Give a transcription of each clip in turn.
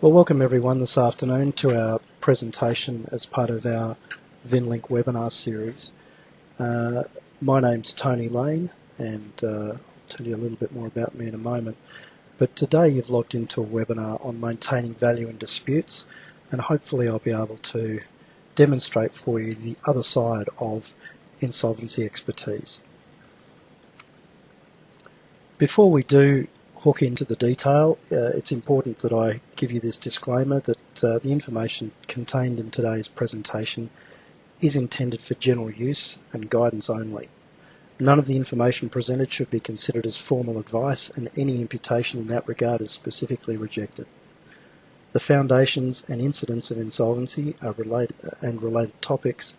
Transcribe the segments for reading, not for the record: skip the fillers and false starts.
Well, welcome everyone this afternoon to our presentation as part of our VinLink webinar series. My name's Tony Lane, and I'll tell you a little bit more about me in a moment. But today you've logged into a webinar on maintaining value in disputes, and hopefully I'll be able to demonstrate for you the other side of insolvency expertise. Before we do hook into the detail, it's important that I give you this disclaimer that the information contained in today's presentation is intended for general use and guidance only. None of the information presented should be considered as formal advice, and any imputation in that regard is specifically rejected. The foundations and incidents of insolvency are related topics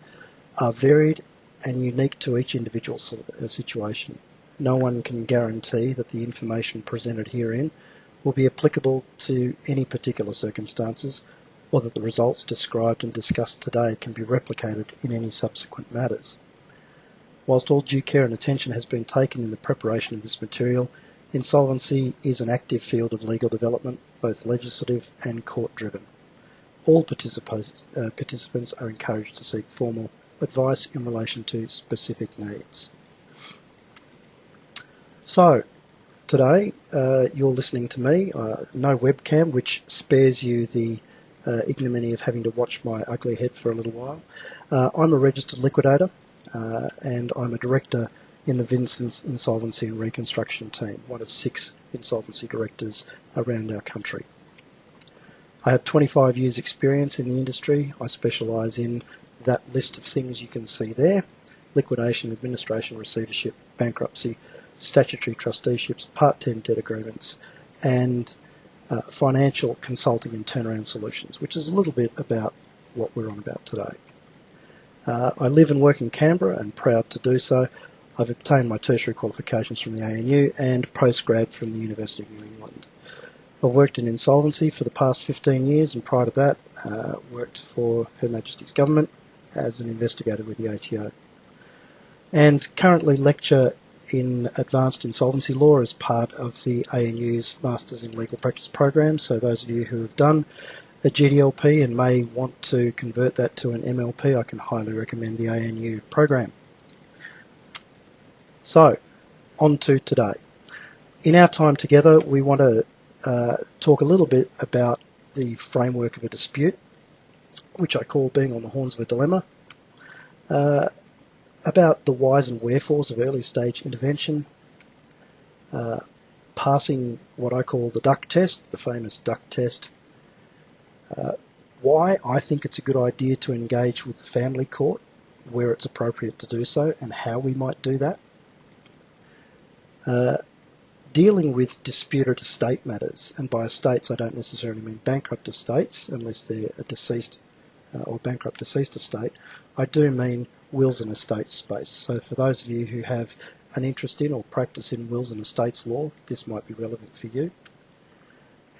are varied and unique to each individual situation. No one can guarantee that the information presented herein will be applicable to any particular circumstances, or that the results described and discussed today can be replicated in any subsequent matters. Whilst all due care and attention has been taken in the preparation of this material, insolvency is an active field of legal development, both legislative and court-driven. All participants are encouraged to seek formal advice in relation to specific needs. So, today you're listening to me, no webcam, which spares you the ignominy of having to watch my ugly head for a little while. I'm a registered liquidator, and I'm a director in the Vincents Insolvency and Reconstruction team, one of 6 insolvency directors around our country. I have 25 years experience in the industry. I specialise in that list of things you can see there: liquidation, administration, receivership, bankruptcy, statutory trusteeships, Part 10 debt agreements, and financial consulting and turnaround solutions, which is a little bit about what we're on about today. I live and work in Canberra, and proud to do so. I've obtained my tertiary qualifications from the ANU and postgrad from the University of New England. I've worked in insolvency for the past 15 years, and prior to that worked for Her Majesty's Government as an investigator with the ATO. And currently lecture in advanced insolvency law as part of the ANU's Masters in Legal Practice program. So those of you who have done a GDLP and may want to convert that to an MLP, I can highly recommend the ANU program. So, on to today. In our time together, we want to talk a little bit about the framework of a dispute, which I call being on the horns of a dilemma, about the whys and wherefores of early stage intervention, passing what I call the duck test, the famous duck test, why I think it's a good idea to engage with the family court where it's appropriate to do so, and how we might do that, dealing with disputed estate matters, and by estates I don't necessarily mean bankrupt estates unless they're a deceased or bankrupt deceased estate. I do mean wills and estates space. So for those of you who have an interest in or practice in wills and estates law, this might be relevant for you.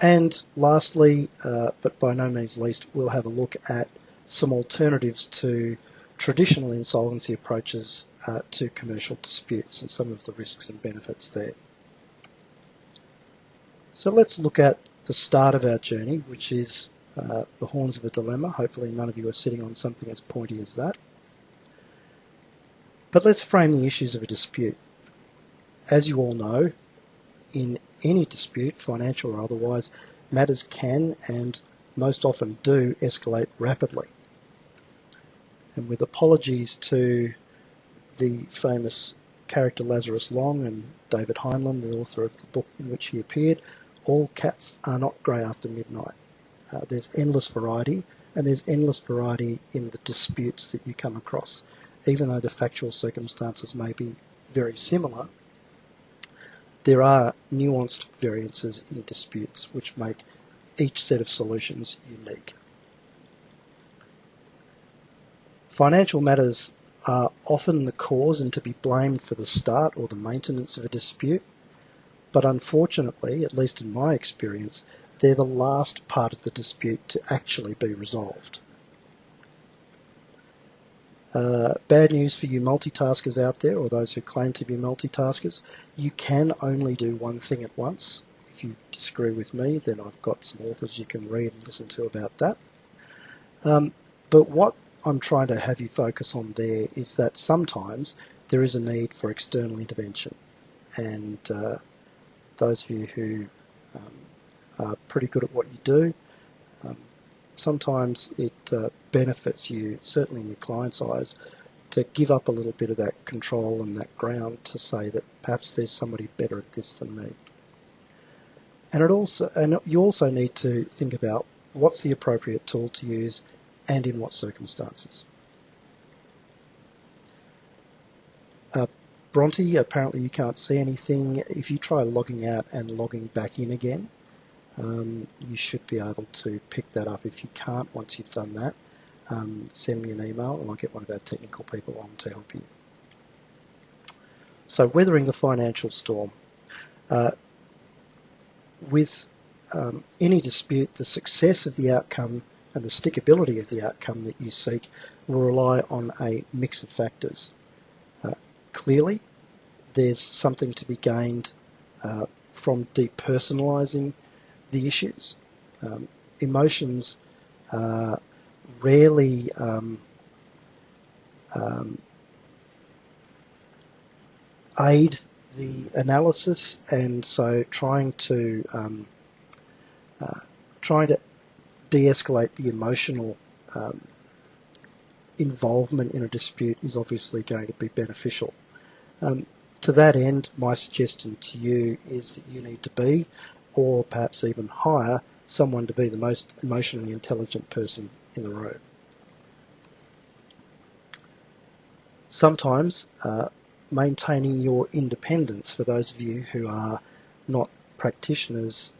And lastly, but by no means least, we'll have a look at some alternatives to traditional insolvency approaches to commercial disputes and some of the risks and benefits there. So let's look at the start of our journey, which is the horns of a dilemma. Hopefully none of you are sitting on something as pointy as that. But let's frame the issues of a dispute. As you all know, in any dispute, financial or otherwise, matters can and most often do escalate rapidly. And with apologies to the famous character Lazarus Long and David Heinlein, the author of the book in which he appeared, all cats are not grey after midnight. There's endless variety, and there's endless variety in the disputes that you come across. Even though the factual circumstances may be very similar, there are nuanced variances in disputes which make each set of solutions unique. Financial matters are often the cause and to be blamed for the start or the maintenance of a dispute, but unfortunately, at least in my experience, they're the last part of the dispute to actually be resolved. Bad news for you multitaskers out there, or those who claim to be multitaskers: you can only do one thing at once. If you disagree with me, then I've got some authors you can read and listen to about that. But what I'm trying to have you focus on there is that sometimes there is a need for external intervention. And those of you who are pretty good at what you do, sometimes it benefits you, certainly in your client's eyes, to give up a little bit of that control and that ground to say that perhaps there's somebody better at this than me. And you also need to think about what's the appropriate tool to use and in what circumstances. Bronte, apparently you can't see anything. If you try logging out and logging back in again, you should be able to pick that up. If you can't, once you've done that, send me an email and I'll get one of our technical people on to help you. So, weathering the financial storm. With any dispute, the success of the outcome and the stickability of the outcome that you seek will rely on a mix of factors. Clearly, there's something to be gained from depersonalising the issues. Emotions rarely aid the analysis, and so trying to de-escalate the emotional involvement in a dispute is obviously going to be beneficial. To that end, my suggestion to you is that you need to be, or perhaps even hire, someone to be the most emotionally intelligent person in the room. Sometimes maintaining your independence, for those of you who are not practitioners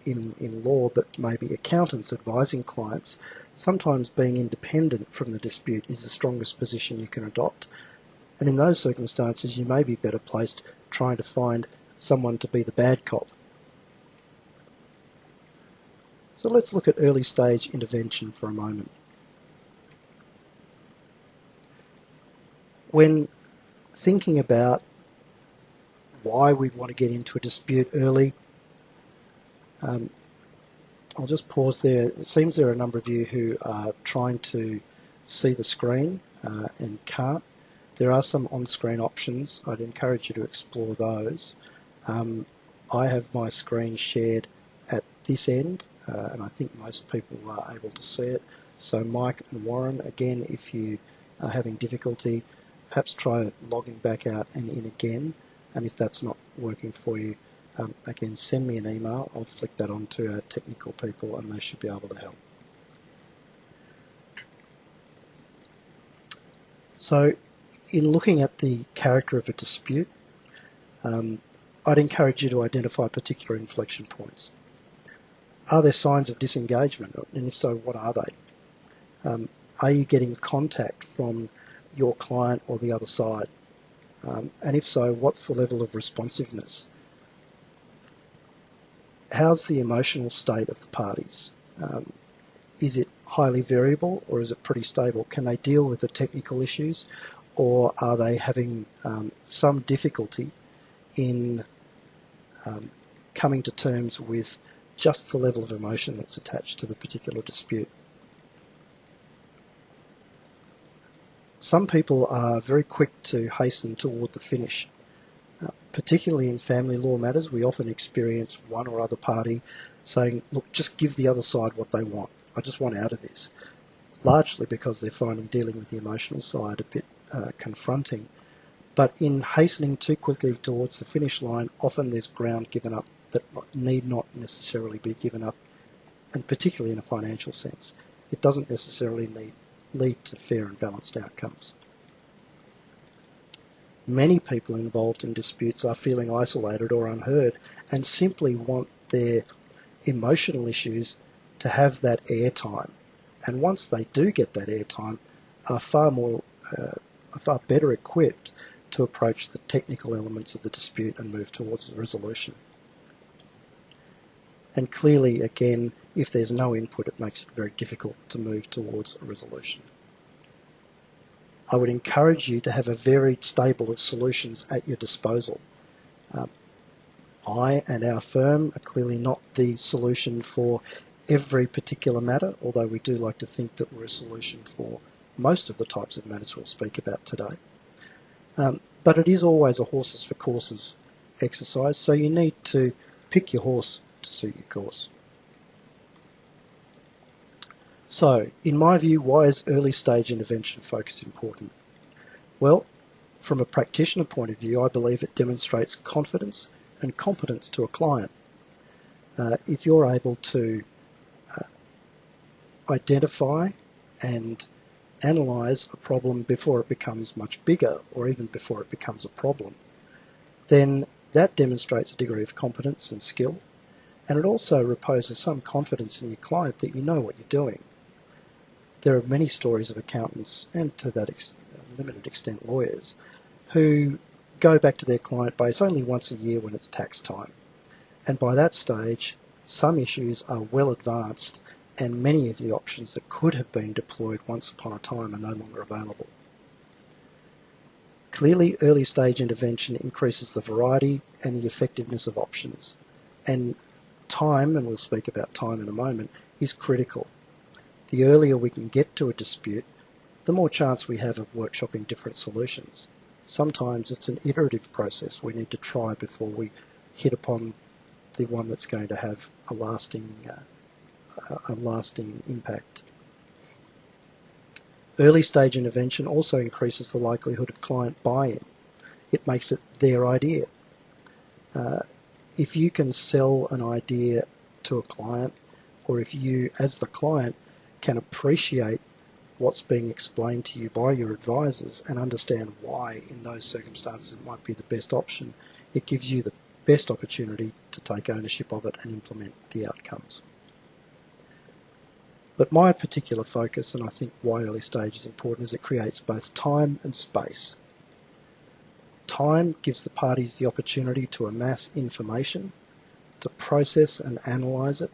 in law but maybe accountants advising clients, sometimes being independent from the dispute is the strongest position you can adopt. And in those circumstances, you may be better placed trying to find someone to be the bad cop. So let's look at early stage intervention for a moment. When thinking about why we want to get into a dispute early, I'll just pause there. It seems there are a number of you who are trying to see the screen and can't. There are some on-screen options. I'd encourage you to explore those. I have my screen shared at this end, and I think most people are able to see it. So Mike and Warren, again, if you are having difficulty, perhaps try logging back out and in again. And if that's not working for you, again, send me an email. I'll flick that on to our technical people and they should be able to help. So, in looking at the character of a dispute, I'd encourage you to identify particular inflection points. Are there signs of disengagement? And if so, what are they? Are you getting contact from your client or the other side? And if so, what's the level of responsiveness? How's the emotional state of the parties? Is it highly variable or is it pretty stable? Can they deal with the technical issues, or are they having some difficulty in coming to terms with just the level of emotion that's attached to the particular dispute? Some people are very quick to hasten toward the finish. Particularly in family law matters, we often experience one or other party saying, look, just give the other side what they want. I just want out of this. Largely because they're finding dealing with the emotional side a bit confronting. But in hastening too quickly towards the finish line, often there's ground given up that need not necessarily be given up, and particularly in a financial sense. It doesn't necessarily lead to fair and balanced outcomes. Many people involved in disputes are feeling isolated or unheard and simply want their emotional issues to have that airtime. And once they do get that airtime, are far better equipped to approach the technical elements of the dispute and move towards the resolution. And clearly, again, if there's no input, it makes it very difficult to move towards a resolution. I would encourage you to have a varied stable of solutions at your disposal. I and our firm are clearly not the solution for every particular matter, although we do like to think that we're a solution for most of the types of matters we'll speak about today. But it is always a horses for courses exercise, so you need to pick your horse to suit your course. So, in my view, why is early stage intervention focus important? Well, from a practitioner point of view, I believe it demonstrates confidence and competence to a client. If you're able to identify and analyse a problem before it becomes much bigger, or even before it becomes a problem, then that demonstrates a degree of competence and skill, and it also reposes some confidence in your client that you know what you're doing. There are many stories of accountants, and to that limited extent lawyers, who go back to their client base only once a year when it's tax time. And by that stage, some issues are well advanced, and many of the options that could have been deployed once upon a time are no longer available. Clearly, early stage intervention increases the variety and the effectiveness of options. And time, and we'll speak about time in a moment, is critical. The earlier we can get to a dispute, the more chance we have of workshopping different solutions. Sometimes it's an iterative process we need to try before we hit upon the one that's going to have a lasting impact. Early stage intervention also increases the likelihood of client buy-in. It makes it their idea. If you can sell an idea to a client, or if you, as the client, can appreciate what's being explained to you by your advisors and understand why in those circumstances it might be the best option, it gives you the best opportunity to take ownership of it and implement the outcomes. But my particular focus, and I think why early stage is important, is it creates both time and space. Time gives the parties the opportunity to amass information, to process and analyse it,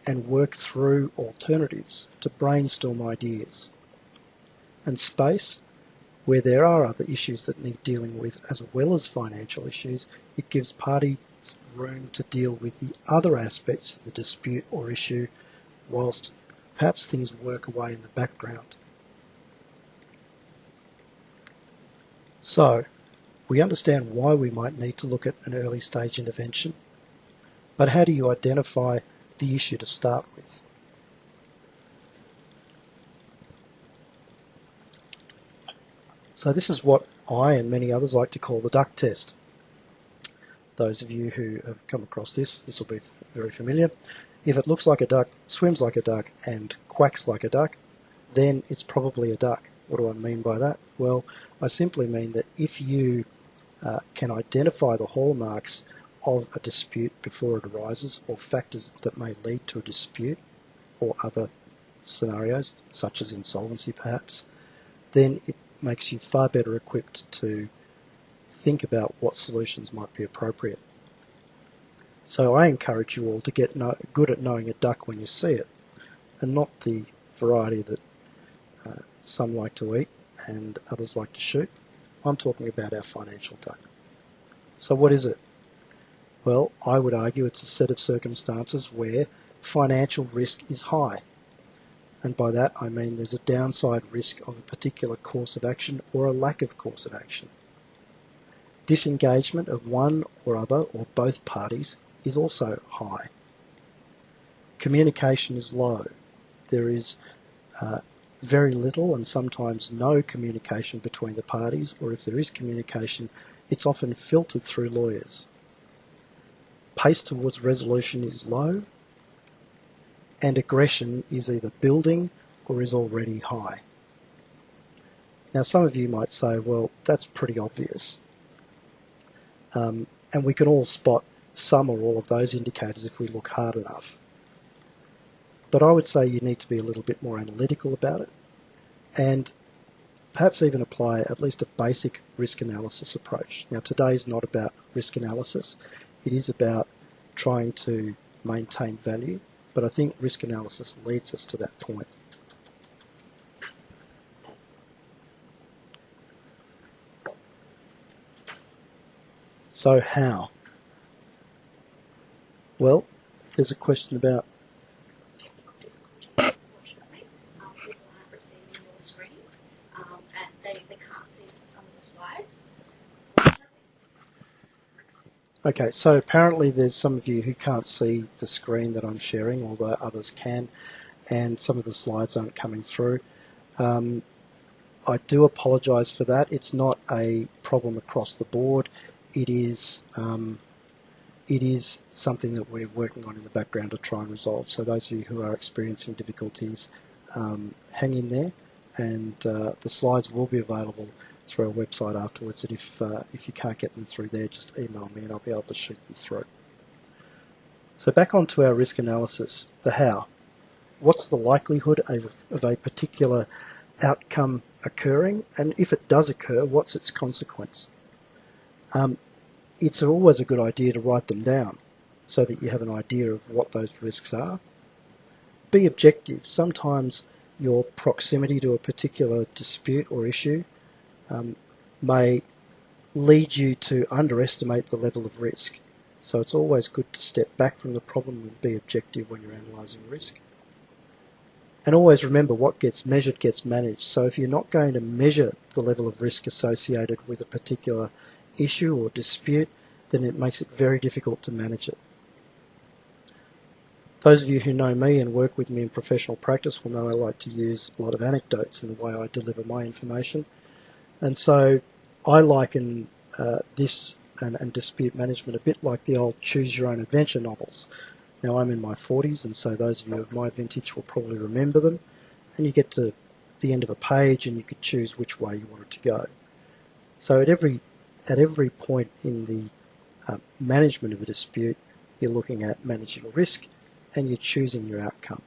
and work through alternatives, to brainstorm ideas. And space, where there are other issues that need dealing with as well as financial issues, it gives parties room to deal with the other aspects of the dispute or issue whilst perhaps things work away in the background. So, we understand why we might need to look at an early stage intervention, but how do you identify the issue to start with? So this is what I and many others like to call the duck test. Those of you who have come across this will be very familiar. If it looks like a duck, swims like a duck, and quacks like a duck, then it's probably a duck. What do I mean by that? Well, I simply mean that if you can identify the hallmarks of a dispute before it arises, or factors that may lead to a dispute, or other scenarios, such as insolvency perhaps, then it makes you far better equipped to think about what solutions might be appropriate. So I encourage you all to get good at knowing a duck when you see it, and not the variety that some like to eat and others like to shoot. I'm talking about our financial duck. So what is it? Well, I would argue it's a set of circumstances where financial risk is high. And by that I mean there's a downside risk of a particular course of action or a lack of course of action. Disengagement of one or other or both parties is also high. Communication is low. There is very little and sometimes no communication between the parties, or if there is communication, it's often filtered through lawyers. Pace towards resolution is low, and aggression is either building or is already high. Now, some of you might say, well, that's pretty obvious. And we can all spot some or all of those indicators if we look hard enough. But I would say you need to be a little bit more analytical about it, and perhaps even apply at least a basic risk analysis approach. Now, today's not about risk analysis. It is about trying to maintain value, but I think risk analysis leads us to that point. So how? Well, there's a question about... Unfortunately, people aren't receiving your screen and they can't see some of the slides. Okay, so apparently there's some of you who can't see the screen that I'm sharing, although others can, and some of the slides aren't coming through. I do apologise for that. It's not a problem across the board. It is something that we're working on in the background to try and resolve. So those of you who are experiencing difficulties, hang in there, and the slides will be available through our website afterwards. And if you can't get them through there, just email me and I'll be able to shoot them through. So back onto our risk analysis, the how. What's the likelihood of a particular outcome occurring, and if it does occur, what's its consequence? It's always a good idea to write them down so that you have an idea of what those risks are. Be objective. Sometimes your proximity to a particular dispute or issue may lead you to underestimate the level of risk. So it's always good to step back from the problem and be objective when you're analysing risk. And always remember, what gets measured gets managed. So if you're not going to measure the level of risk associated with a particular issue or dispute, then it makes it very difficult to manage it. Those of you who know me and work with me in professional practice will know I like to use a lot of anecdotes in the way I deliver my information. And so I liken this and dispute management a bit like the old choose your own adventure novels. Now, I'm in my 40s, and so those of you of my vintage will probably remember them. And you get to the end of a page and you could choose which way you want it to go. So at every point in the management of a dispute, you're looking at managing risk and you're choosing your outcome.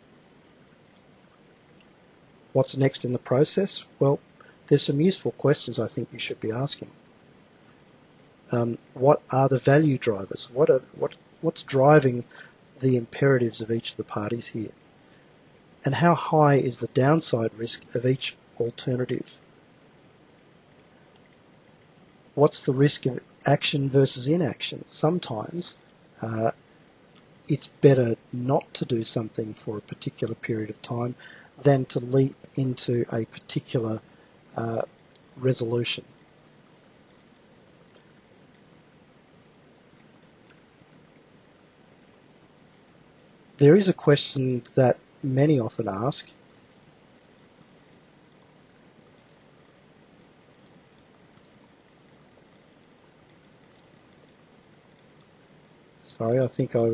What's next in the process? Well, there's some useful questions I think you should be asking. What are the value drivers? What's driving the imperatives of each of the parties here? And how high is the downside risk of each alternative? What's the risk of action versus inaction? Sometimes it's better not to do something for a particular period of time than to leap into a particular resolution. There is a question that many often ask. Sorry, I think I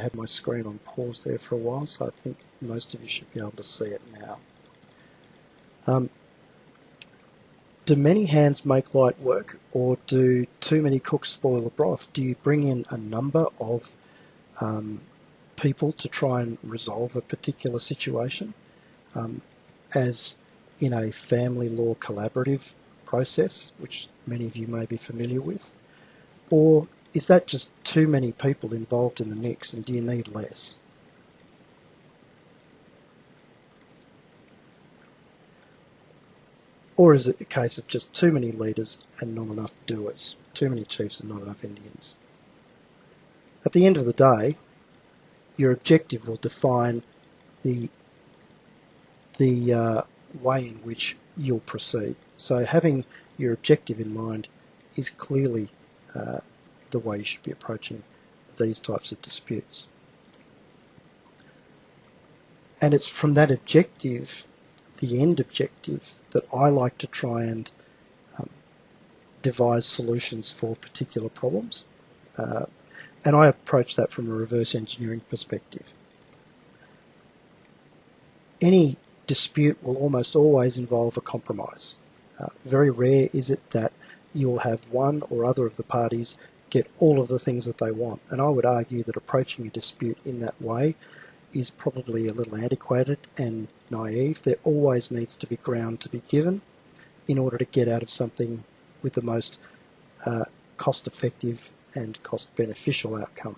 had my screen on pause there for a while, so I think most of you should be able to see it now. Do many hands make light work, or do too many cooks spoil the broth? Do you bring in a number of people to try and resolve a particular situation, as in a family law collaborative process, which many of you may be familiar with? Or is that just too many people involved in the mix, and do you need less? Or is it a case of just too many leaders and not enough doers, too many chiefs and not enough Indians? At the end of the day, your objective will define the way in which you'll proceed. So having your objective in mind is clearly the way you should be approaching these types of disputes. And it's from that objective, the end objective, that I like to try and devise solutions for particular problems. And I approach that from a reverse engineering perspective. Any dispute will almost always involve a compromise. Very rare is it that you'll have one or other of the parties get all of the things that they want. And I would argue that approaching a dispute in that way is probably a little antiquated and naive. There always needs to be ground to be given in order to get out of something with the most cost-effective and cost-beneficial outcome.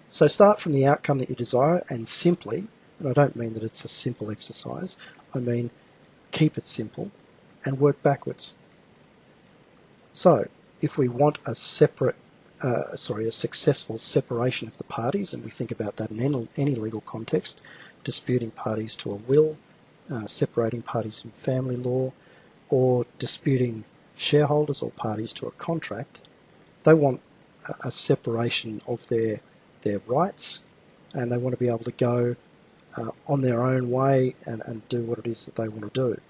So start from the outcome that you desire and simply, and I don't mean that it's a simple exercise, I mean keep it simple and work backwards. So if we want a separate a successful separation of the parties, and we think about that in any legal context, disputing parties to a will, separating parties in family law, or disputing shareholders or parties to a contract. They want a separation of their rights, and they want to be able to go on their own way and do what it is that they want to do.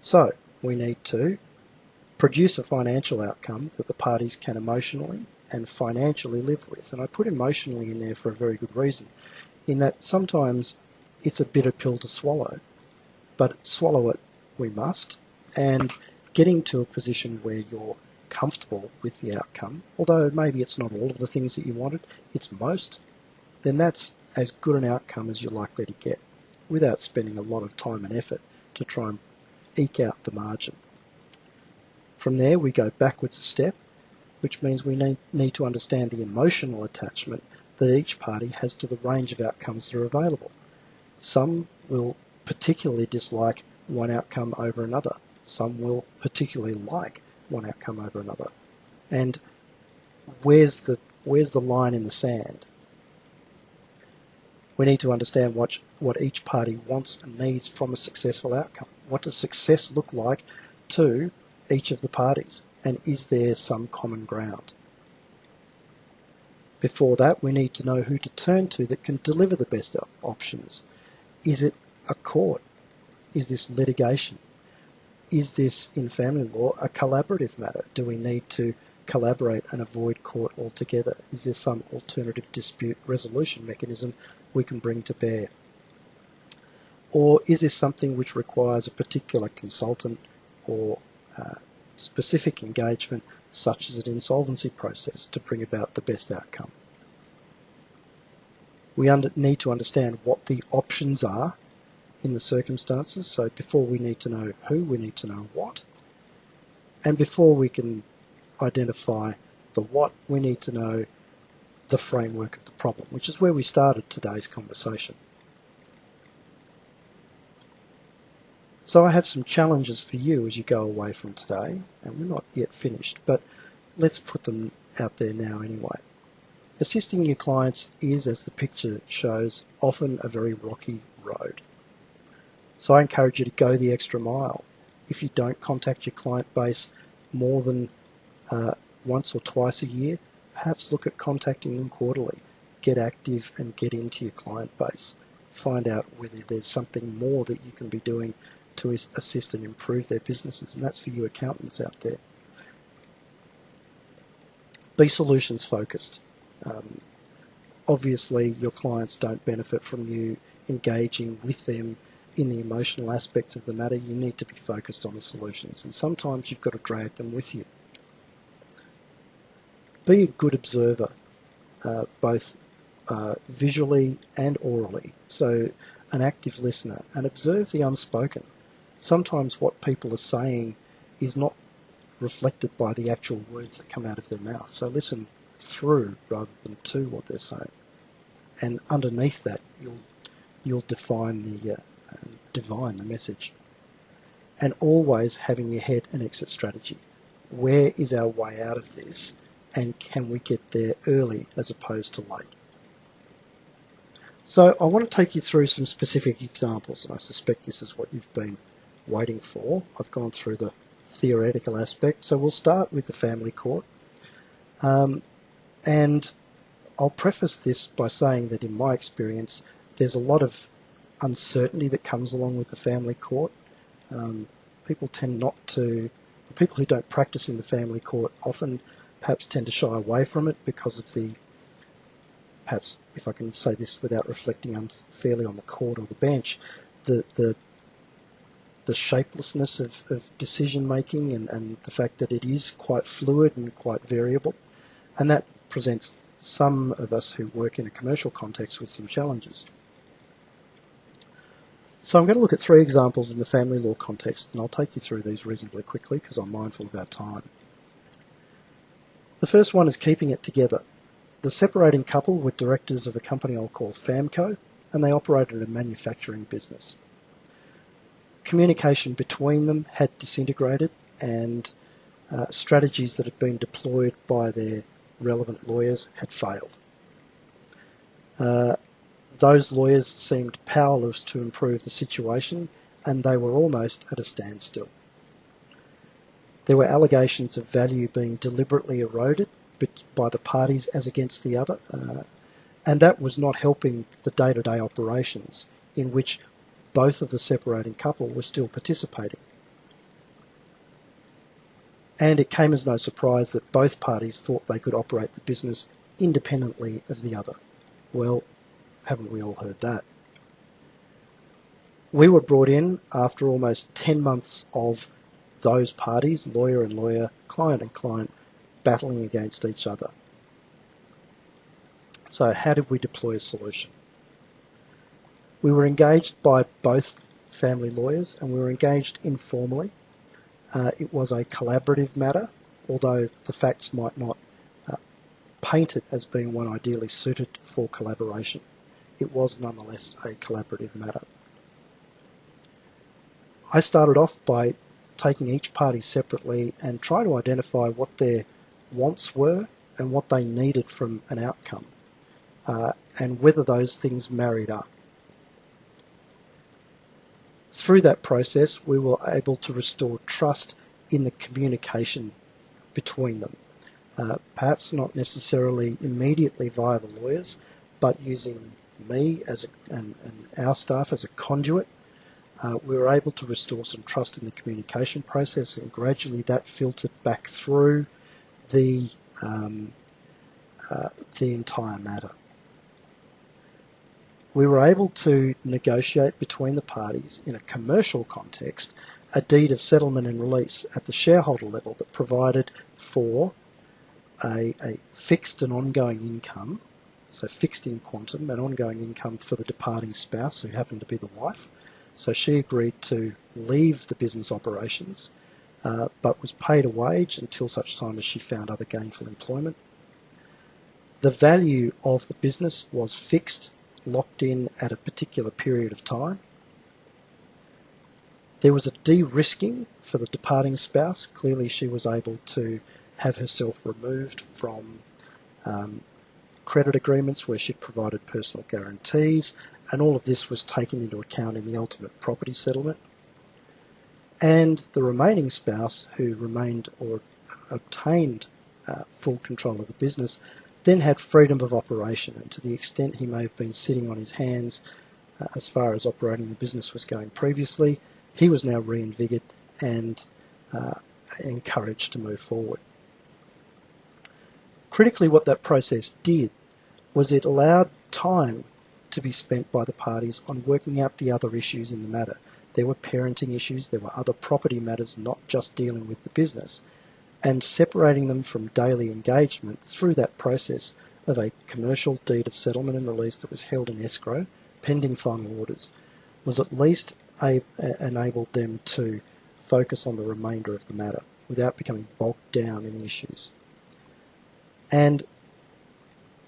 So we need to produce a financial outcome that the parties can emotionally and financially live with. And I put emotionally in there for a very good reason, in that sometimes it's a bitter pill to swallow, but swallow it we must, and getting to a position where you're comfortable with the outcome, although maybe it's not all of the things that you wanted, it's most, then that's as good an outcome as you're likely to get without spending a lot of time and effort to try and eke out the margin. From there we go backwards a step, which means we need to understand the emotional attachment that each party has to the range of outcomes that are available. Some will particularly dislike one outcome over another. Some will particularly like one outcome over another. And where's the line in the sand? We need to understand what each party wants and needs from a successful outcome. What does success look like to each of the parties? And is there some common ground? Before that, we need to know who to turn to that can deliver the best options. Is it a court? Is this litigation? Is this, in family law, a collaborative matter? Do we need to collaborate and avoid court altogether? Is there some alternative dispute resolution mechanism we can bring to bear? Or is this something which requires a particular consultant or specific engagement, such as an insolvency process, to bring about the best outcome? We need to understand what the options are in the circumstances. So before we need to know who, we need to know what. And before we can identify the what, we need to know the framework of the problem, which is where we started today's conversation. So I have some challenges for you as you go away from today, and we're not yet finished, but let's put them out there now anyway. Assisting your clients is, as the picture shows, often a very rocky road. So I encourage you to go the extra mile. If you don't contact your client base more than once or twice a year, perhaps look at contacting them quarterly. Get active and get into your client base. Find out whether there's something more that you can be doing to assist and improve their businesses, and that's for you accountants out there. Be solutions focused. Obviously your clients don't benefit from you engaging with them in the emotional aspects of the matter. You need to be focused on the solutions, and sometimes you've got to drag them with you. Be a good observer, both visually and orally, so an active listener, and observe the unspoken. Sometimes what people are saying is not reflected by the actual words that come out of their mouth, so listen through rather than to what they're saying, and underneath that you'll divine the message. And always having your head an exit strategy. Where is our way out of this, and can we get there early as opposed to late? So I want to take you through some specific examples, and I suspect this is what you've been waiting for. I've gone through the theoretical aspect, so we'll start with the family court. And I'll preface this by saying that in my experience, there's a lot of uncertainty that comes along with the family court. People who don't practice in the family court often perhaps tend to shy away from it because of perhaps, if I can say this without reflecting unfairly on the court or the bench, the shapelessness of decision making and the fact that it is quite fluid and quite variable, and that presents some of us who work in a commercial context with some challenges. So I'm going to look at 3 examples in the family law context, and I'll take you through these reasonably quickly because I'm mindful of our time. The first one is keeping it together. The separating couple were directors of a company I'll call Famco, and they operated a manufacturing business. Communication between them had disintegrated, and strategies that had been deployed by their relevant lawyers had failed. Those lawyers seemed powerless to improve the situation, and they were almost at a standstill. There were allegations of value being deliberately eroded by the parties as against the other, and that was not helping the day-to-day operations in which both of the separating couple were still participating. And it came as no surprise that both parties thought they could operate the business independently of the other. Well, haven't we all heard that? We were brought in after almost 10 months of those parties, lawyer and lawyer, client and client, battling against each other. So how did we deploy a solution? We were engaged by both family lawyers, and we were engaged informally. It was a collaborative matter, although the facts might not paint it as being one ideally suited for collaboration. It was nonetheless a collaborative matter. I started off by taking each party separately and trying to identify what their wants were and what they needed from an outcome, and whether those things married up. Through that process, we were able to restore trust in the communication between them, perhaps not necessarily immediately via the lawyers, but using me and our staff as a conduit. We were able to restore some trust in the communication process, and gradually that filtered back through the entire matter. We were able to negotiate between the parties in a commercial context a deed of settlement and release at the shareholder level that provided for a fixed and ongoing income, so fixed in quantum and ongoing income for the departing spouse, who happened to be the wife. So she agreed to leave the business operations, but was paid a wage until such time as she found other gainful employment. The value of the business was fixed, locked in at a particular period of time. There was a de-risking for the departing spouse. Clearly she was able to have herself removed from credit agreements where she'd provided personal guarantees, and all of this was taken into account in the ultimate property settlement. And the remaining spouse, who remained or obtained full control of the business, then had freedom of operation, and to the extent he may have been sitting on his hands as far as operating the business was going previously, he was now reinvigorated and encouraged to move forward. Critically, what that process did was it allowed time to be spent by the parties on working out the other issues in the matter. There were parenting issues, there were other property matters, not just dealing with the business, and separating them from daily engagement through that process of a commercial deed of settlement and release that was held in escrow, pending final orders, was at least enabled them to focus on the remainder of the matter without becoming bogged down in the issues. And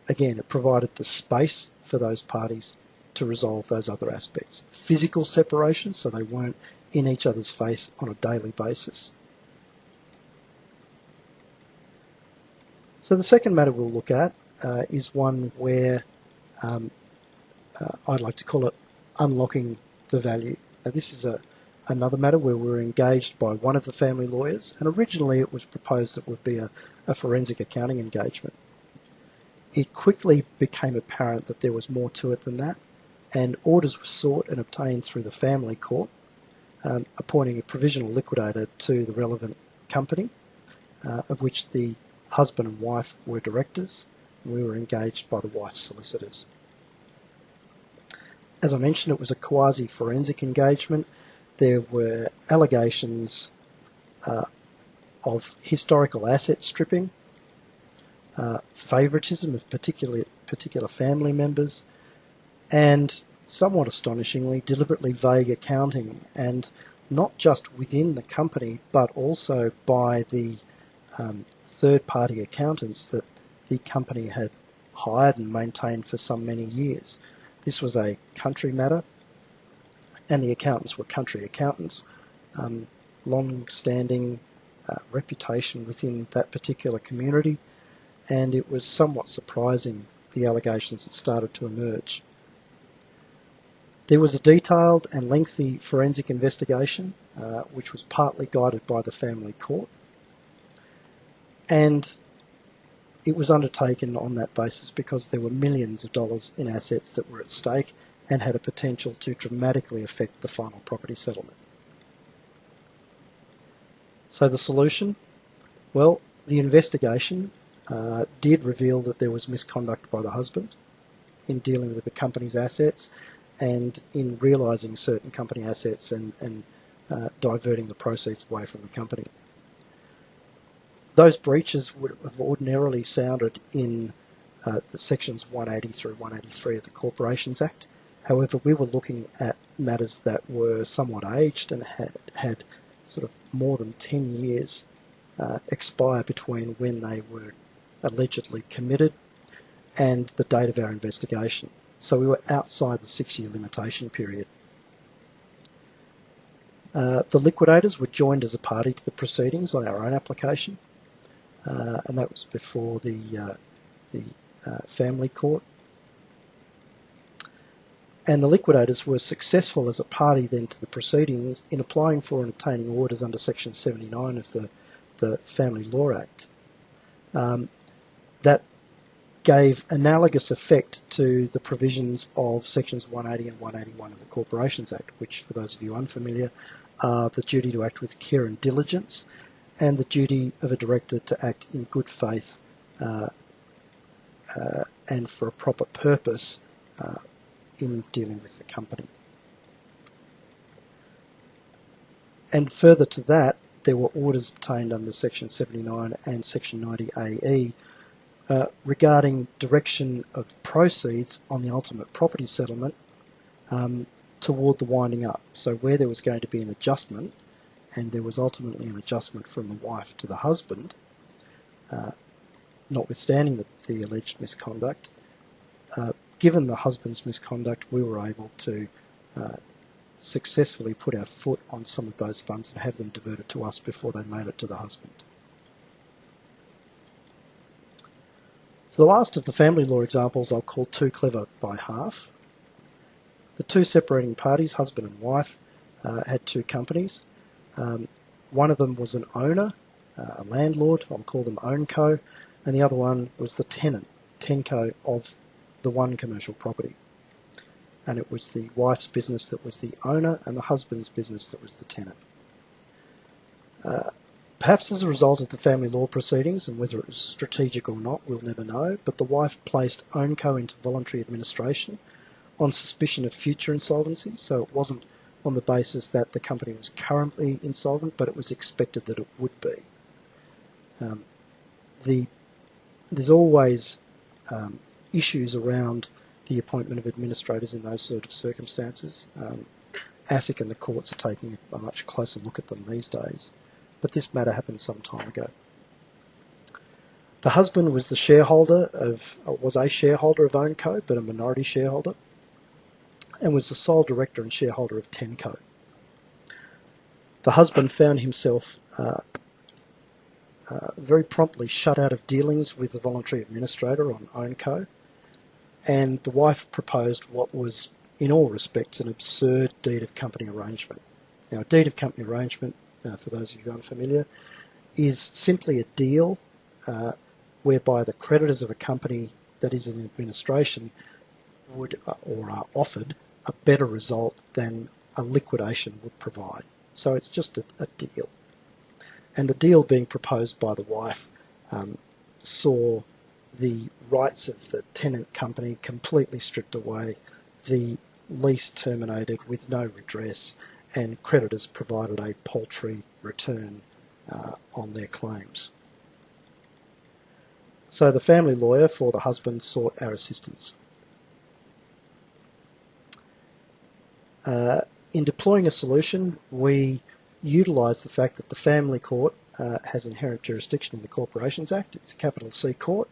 again, it provided the space for those parties to resolve those other aspects. Physical separation, so they weren't in each other's face on a daily basis. So the second matter we'll look at is one where I'd like to call it unlocking the value. Now this is another matter where we were engaged by one of the family lawyers, and originally it was proposed that would be a forensic accounting engagement. It quickly became apparent that there was more to it than that, and orders were sought and obtained through the family court, appointing a provisional liquidator to the relevant company, of which the husband and wife were directors, and we were engaged by the wife's solicitors. As I mentioned, it was a quasi-forensic engagement. There were allegations of historical asset stripping, favouritism of particular family members, and somewhat astonishingly, deliberately vague accounting, and not just within the company, but also by the third-party accountants that the company had hired and maintained for some many years. This was a country matter, and the accountants were country accountants, long-standing reputation within that particular community, and it was somewhat surprising, the allegations that started to emerge. There was a detailed and lengthy forensic investigation, which was partly guided by the family court, and it was undertaken on that basis because there were millions of dollars in assets that were at stake and had a potential to dramatically affect the final property settlement. So the solution? Well, the investigation did reveal that there was misconduct by the husband in dealing with the company's assets and in realising certain company assets and diverting the proceeds away from the company. Those breaches would have ordinarily sounded in the sections 180 through 183 of the Corporations Act. However, we were looking at matters that were somewhat aged and had sort of more than 10 years expire between when they were allegedly committed and the date of our investigation. So we were outside the 6-year limitation period. The liquidators were joined as a party to the proceedings on our own application, and that was before the family court. And the liquidators were successful as a party then to the proceedings in applying for and obtaining orders under Section 79 of the Family Law Act. That gave analogous effect to the provisions of Sections 180 and 181 of the Corporations Act, which, for those of you unfamiliar, are the duty to act with care and diligence and the duty of a director to act in good faith and for a proper purpose in dealing with the company. And further to that, there were orders obtained under Section 79 and Section 90AE regarding direction of proceeds on the ultimate property settlement toward the winding up. So where there was going to be an adjustment, and there was ultimately an adjustment from the wife to the husband, notwithstanding the alleged misconduct, given the husband's misconduct, we were able to successfully put our foot on some of those funds and have them diverted to us before they made it to the husband. So the last of the family law examples I'll call too clever by half. The two separating parties, husband and wife, had two companies. One of them was an owner, a landlord, I'll call them OwnCo, and the other one was the tenant, TenCo, of the one commercial property. And it was the wife's business that was the owner and the husband's business that was the tenant. Perhaps as a result of the family law proceedings, and whether it was strategic or not, we'll never know, but the wife placed OwnCo into voluntary administration on suspicion of future insolvency, so it wasn't on the basis that the company was currently insolvent, but it was expected that it would be. There's always issues around the appointment of administrators in those sort of circumstances. ASIC and the courts are taking a much closer look at them these days, but this matter happened some time ago. The husband was a shareholder of OwnCo, but a minority shareholder, and was the sole director and shareholder of TenCo. The husband found himself very promptly shut out of dealings with the voluntary administrator on OwnCo, and the wife proposed what was, in all respects, an absurd deed of company arrangement. Now, a deed of company arrangement, for those of you unfamiliar, is simply a deal whereby the creditors of a company that is in administration would or are offered a better result than a liquidation would provide. So it's just a deal. And the deal being proposed by the wife saw the rights of the tenant company completely stripped away, the lease terminated with no redress, and creditors provided a paltry return on their claims. So the family lawyer for the husband sought our assistance. In deploying a solution, we utilised the fact that the family court has inherent jurisdiction in the Corporations Act. It's a capital C court,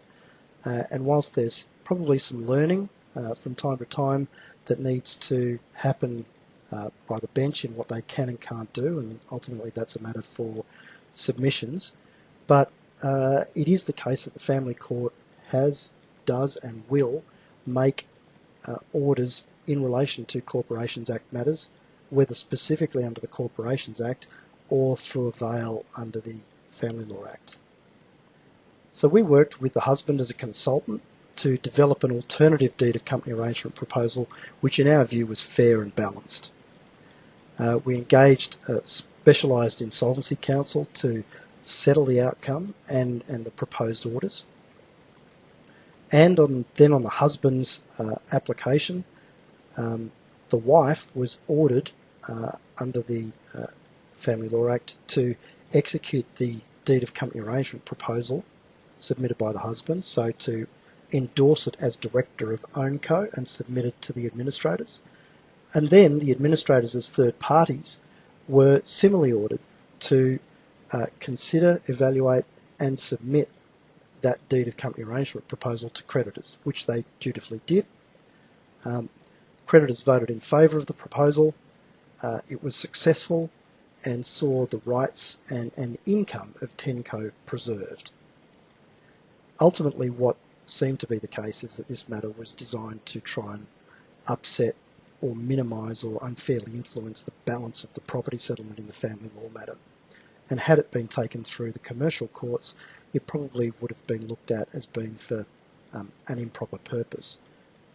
and whilst there's probably some learning from time to time that needs to happen by the bench in what they can and can't do, and ultimately that's a matter for submissions, but it is the case that the family court does and will make orders in relation to Corporations Act matters, whether specifically under the Corporations Act or through a veil under the Family Law Act. So we worked with the husband as a consultant to develop an alternative deed of company arrangement proposal, which in our view was fair and balanced. We engaged a specialised insolvency counsel to settle the outcome and the proposed orders. And then on the husband's application, the wife was ordered under the Family Law Act to execute the deed of company arrangement proposal submitted by the husband, so to endorse it as director of OwnCo and submit it to the administrators. And then the administrators as third parties were similarly ordered to consider, evaluate and submit that deed of company arrangement proposal to creditors, which they dutifully did. Creditors voted in favour of the proposal. It was successful and saw the rights and income of TenCo preserved. Ultimately, what seemed to be the case is that this matter was designed to try and upset or minimise or unfairly influence the balance of the property settlement in the family law matter. And had it been taken through the commercial courts, it probably would have been looked at as being for an improper purpose.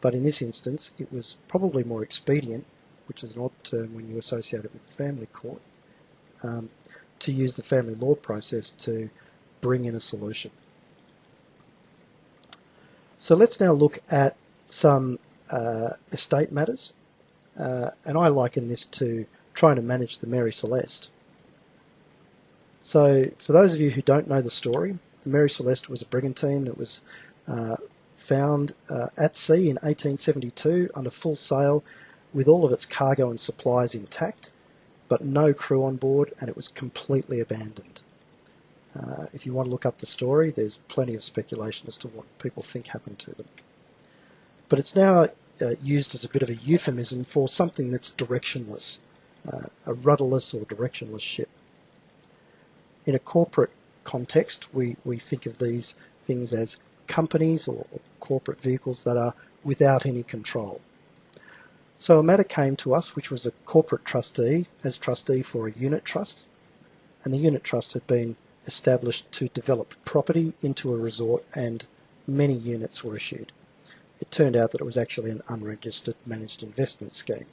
But in this instance, it was probably more expedient, which is an odd term when you associate it with the family court, to use the family law process to bring in a solution. So let's now look at some estate matters, and I liken this to trying to manage the Mary Celeste. So for those of you who don't know the story, Mary Celeste was a brigantine that was found at sea in 1872 under full sail with all of its cargo and supplies intact, but no crew on board, and it was completely abandoned. If you want to look up the story, there's plenty of speculation as to what people think happened to them. But it's now used as a bit of a euphemism for something that's directionless, a rudderless or directionless ship. In a corporate context, we think of these things as companies or corporate vehicles that are without any control. So a matter came to us which was a corporate trustee as trustee for a unit trust, and the unit trust had been established to develop property into a resort, and many units were issued. It turned out that it was actually an unregistered managed investment scheme,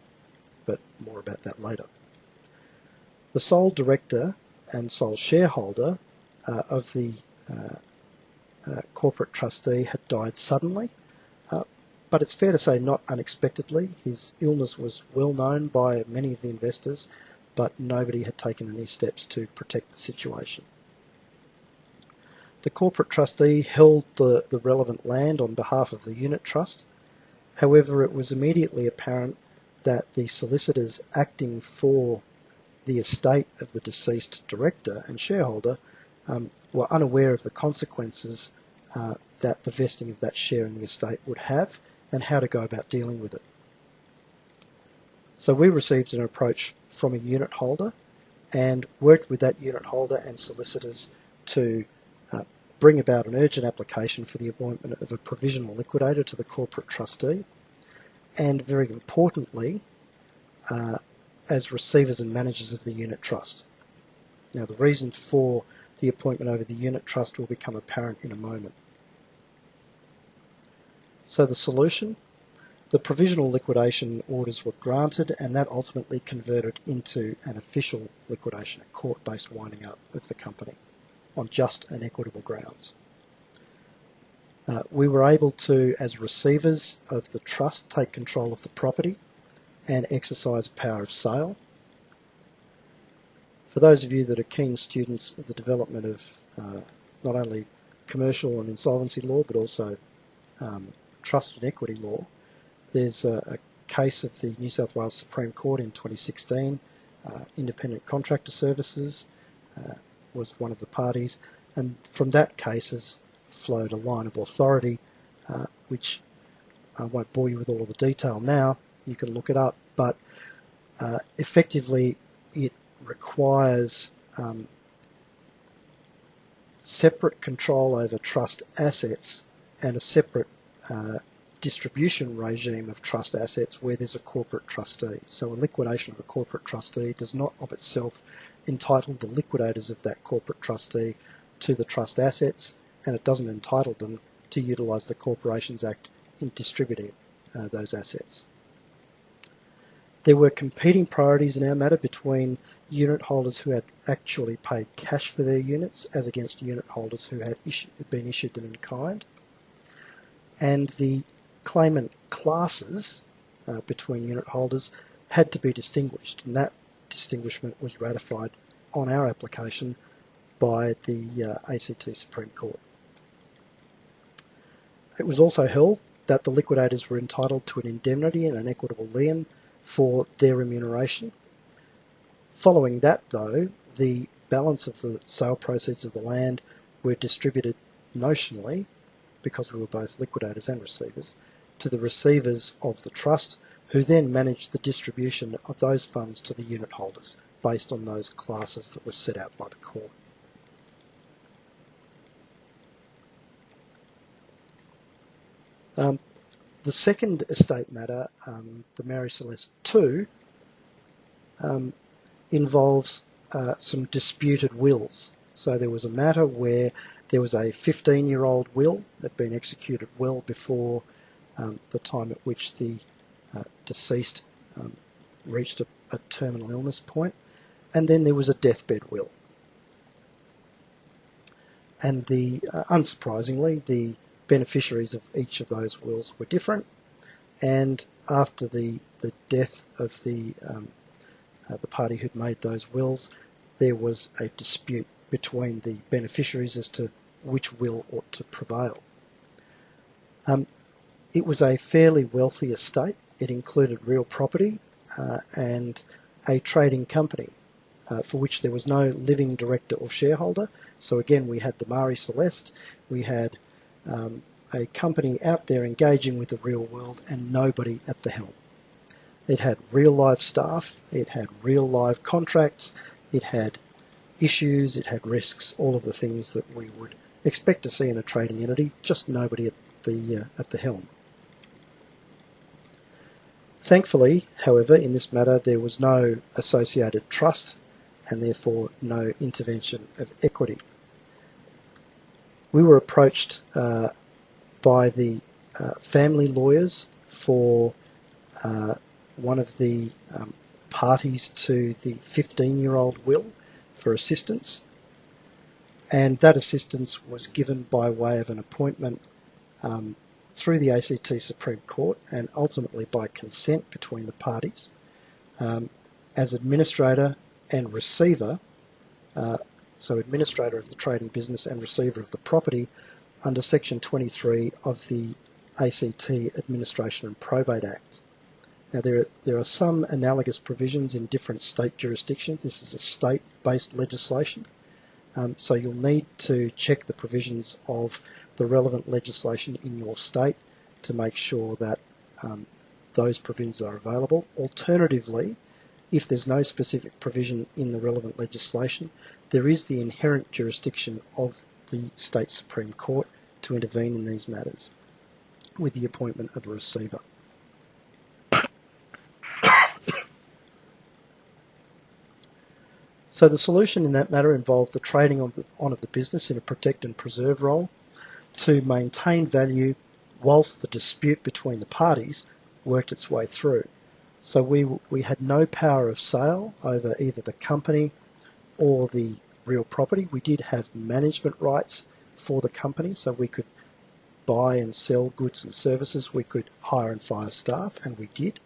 but more about that later. The sole director and sole shareholder of the corporate trustee had died suddenly, but it's fair to say not unexpectedly. His illness was well known by many of the investors, but nobody had taken any steps to protect the situation. The corporate trustee held the relevant land on behalf of the unit trust. However, it was immediately apparent that the solicitors acting for the estate of the deceased director and shareholder were unaware of the consequences that the vesting of that share in the estate would have and how to go about dealing with it. So we received an approach from a unit holder and worked with that unit holder and solicitors to bring about an urgent application for the appointment of a provisional liquidator to the corporate trustee, and very importantly, as receivers and managers of the unit trust. Now, the reason for the appointment over the unit trust will become apparent in a moment. So the solution, the provisional liquidation orders were granted, and that ultimately converted into an official liquidation, a court-based winding up of the company on just and equitable grounds. We were able to, as receivers of the trust, take control of the property and exercise power of sale. For those of you that are keen students of the development of not only commercial and insolvency law, but also trust and equity law, there's a case of the New South Wales Supreme Court in 2016, Independent Contractor Services was one of the parties, and from that case has flowed a line of authority, which I won't bore you with all of the detail now, you can look it up, but effectively it requires separate control over trust assets and a separate distribution regime of trust assets where there's a corporate trustee. So a liquidation of a corporate trustee does not of itself entitle the liquidators of that corporate trustee to the trust assets, and it doesn't entitle them to utilise the Corporations Act in distributing those assets. There were competing priorities in our matter between unit holders who had actually paid cash for their units as against unit holders who had been issued them in kind. And the claimant classes between unit holders had to be distinguished, and that distinguishment was ratified on our application by the ACT Supreme Court. It was also held that the liquidators were entitled to an indemnity and an equitable lien for their remuneration. Following that, though, the balance of the sale proceeds of the land were distributed notionally, because we were both liquidators and receivers, to the receivers of the trust, who then managed the distribution of those funds to the unit holders based on those classes that were set out by the court. The second estate matter, the Mary Celeste 2, involves some disputed wills. So there was a matter where there was a 15-year-old will that had been executed well before the time at which the deceased reached a terminal illness point, and then there was a deathbed will. And unsurprisingly, the beneficiaries of each of those wills were different, and after the death of the party who'd made those wills, there was a dispute between the beneficiaries as to which will ought to prevail. It was a fairly wealthy estate. It included real property and a trading company for which there was no living director or shareholder. So again, we had the Mary Celeste, we had a company out there engaging with the real world and nobody at the helm. It had real live staff, it had real live contracts, it had issues, it had risks, all of the things that we would expect to see in a trading entity, just nobody at the helm. Thankfully, however, in this matter there was no associated trust and therefore no intervention of equity. We were approached by the family lawyers for one of the parties to the 15-year-old will for assistance, and that assistance was given by way of an appointment through the ACT Supreme Court and ultimately by consent between the parties as administrator and receiver, so administrator of the trading business and receiver of the property under Section 23 of the ACT Administration and Probate Act. Now there are some analogous provisions in different state jurisdictions. This is a state-based legislation, so you'll need to check the provisions of the relevant legislation in your state to make sure that those provisions are available. Alternatively, if there's no specific provision in the relevant legislation, there is the inherent jurisdiction of the State Supreme Court to intervene in these matters with the appointment of a receiver. So the solution in that matter involved the trading on of the business in a protect and preserve role to maintain value whilst the dispute between the parties worked its way through. So we had no power of sale over either the company or the real property. We did have management rights for the company, so we could buy and sell goods and services. We could hire and fire staff, and we did.